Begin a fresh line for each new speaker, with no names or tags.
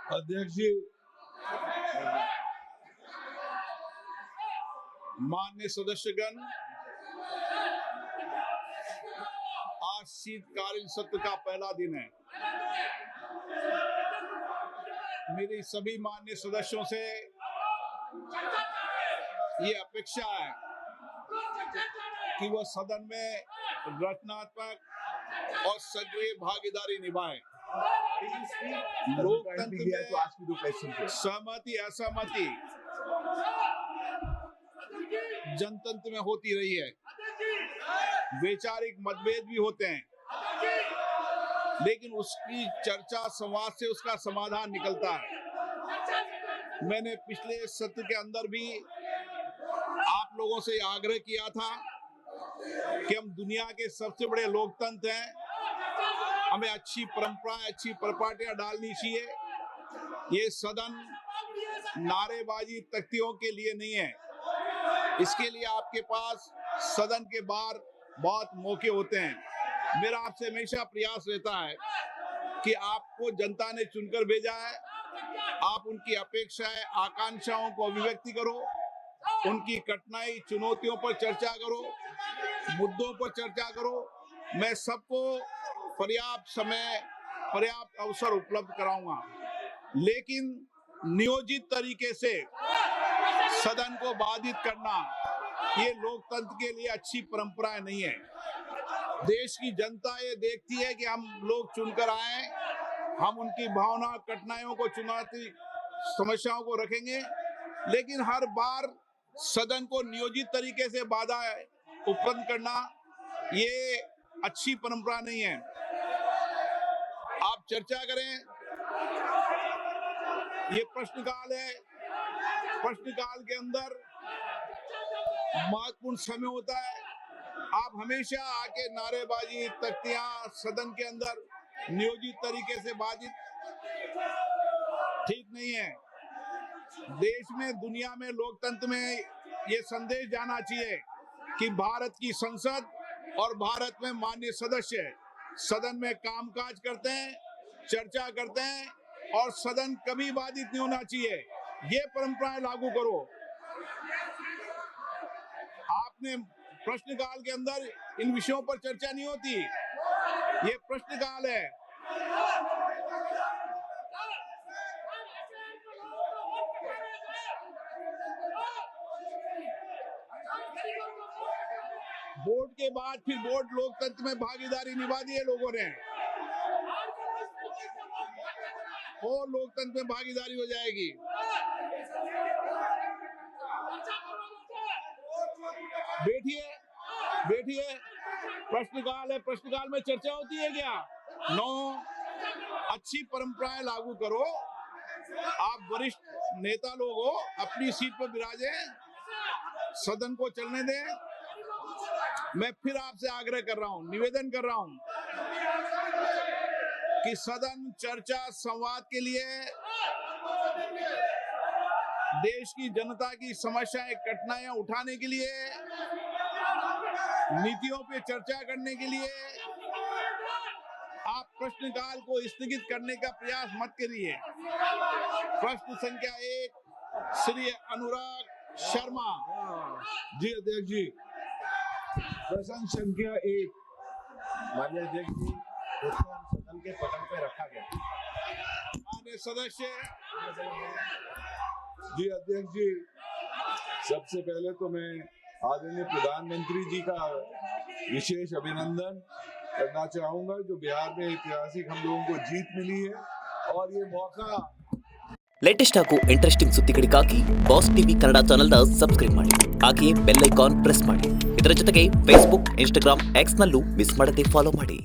अध्यक्ष जी, माननीय सदस्यगण, आज शीतकालीन सत्र का पहला दिन है। मेरी सभी माननीय सदस्यों से ये अपेक्षा है कि वह सदन में रचनात्मक और सक्रिय भागीदारी निभाएं। लोकतंत्र में सहमति असहमति जनतंत्र में होती रही है। वैचारिक मतभेद भी होते हैं, लेकिन उसकी चर्चा संवाद से उसका समाधान निकलता है। मैंने पिछले सत्र के अंदर भी आप लोगों से आग्रह किया था कि हम दुनिया के सबसे बड़े लोकतंत्र हैं, हमें अच्छी परंपराएं, अच्छी प्रॉपर्टियां डालनी चाहिए। ये सदन नारेबाजी तख्तियों के लिए नहीं है। इसके लिए आपके पास सदन के बाहर बहुत मौके होते हैं। मेरा आपसे हमेशा प्रयास रहता है कि आपको जनता ने चुनकर भेजा है, आप उनकी अपेक्षाएं, आकांक्षाओं को अभिव्यक्ति करो, उनकी कठिनाई, चुनौतियों पर चर्चा करो, मुद्दों पर चर्चा करो। मैं सबको पर्याप्त समय, पर्याप्त अवसर उपलब्ध कराऊंगा, लेकिन नियोजित तरीके से सदन को बाधित करना ये लोकतंत्र के लिए अच्छी परंपरा नहीं है। देश की जनता ये देखती है कि हम लोग चुनकर आए, हम उनकी भावना, कठिनाइयों को, चुनौती, समस्याओं को रखेंगे, लेकिन हर बार सदन को नियोजित तरीके से बाधा उत्पन्न करना ये अच्छी परंपरा नहीं है। आप चर्चा करें, ये प्रश्नकाल है, प्रश्नकाल के अंदर महत्वपूर्ण समय होता है। आप हमेशा आके नारेबाजी, तख्तियां सदन के अंदर नियोजित तरीके से बाधित ठीक नहीं है। देश में, दुनिया में, लोकतंत्र में ये संदेश जाना चाहिए कि भारत की संसद और भारत में माननीय सदस्य सदन में कामकाज करते हैं, चर्चा करते हैं और सदन कभी बाधित नहीं होना चाहिए। ये परंपराएं लागू करो। आपने प्रश्नकाल के अंदर इन विषयों पर चर्चा नहीं होती, ये प्रश्नकाल है। वोट के बाद फिर वोट लोकतंत्र में भागीदारी निभा दी है लोगों ने, और लोकतंत्र में भागीदारी हो जाएगी। बैठिए, बैठिए, प्रश्नकाल है, प्रश्नकाल में चर्चा होती है क्या? नो, अच्छी परंपराएं लागू करो। आप वरिष्ठ नेता लोग हो, अपनी सीट पर विराजे, सदन को चलने दें। मैं फिर आपसे आग्रह कर रहा हूं, निवेदन कर रहा हूं कि सदन चर्चा संवाद के लिए, देश की जनता की समस्याएं, कठिनाइयां उठाने के लिए, नीतियों पे चर्चा करने के लिए आप प्रश्नकाल को स्थगित करने का प्रयास मत करिए। प्रश्न संख्या 1, श्री अनुराग शर्मा
जी। अध्यक्ष जी, प्रश्न संख्या 1 माननीय अध्यक्ष जी, उसको सदन के पटल पे रखा गया।
माननीय सदस्य
जी। अध्यक्ष जी, सबसे पहले तो मैं आदरणीय प्रधानमंत्री जी का विशेष अभिनंदन करना चाहूंगा, जो बिहार में ऐतिहासिक हम लोगों को जीत मिली है। और ये मौका,
ಲೇಟೆಸ್ಟ್ ಹಾಗೂ ಇಂಟ್ರೆಸ್ಟಿಂಗ್ ಸುದ್ದಿಗಳಿಗಾಗಿ ಬಾಸ್ ಟಿವಿ ಕನ್ನಡ ಚಾನೆಲ್ನ ಸಬ್ಸ್ಕ್ರೈಬ್ ಮಾಡಿ, ಹಾಗೆಯೇ ಬೆಲ್ ಐಕಾನ್ ಪ್ರೆಸ್ ಮಾಡಿ. ಇದರ ಜೊತೆಗೆ ಫೇಸ್ಬುಕ್, ಇನ್ಸ್ಟಾಗ್ರಾಮ್, ಎಕ್ಸ್ ನಲ್ಲೂ ಮಿಸ್ ಮಾಡದೆ ಫಾಲೋ ಮಾಡಿ.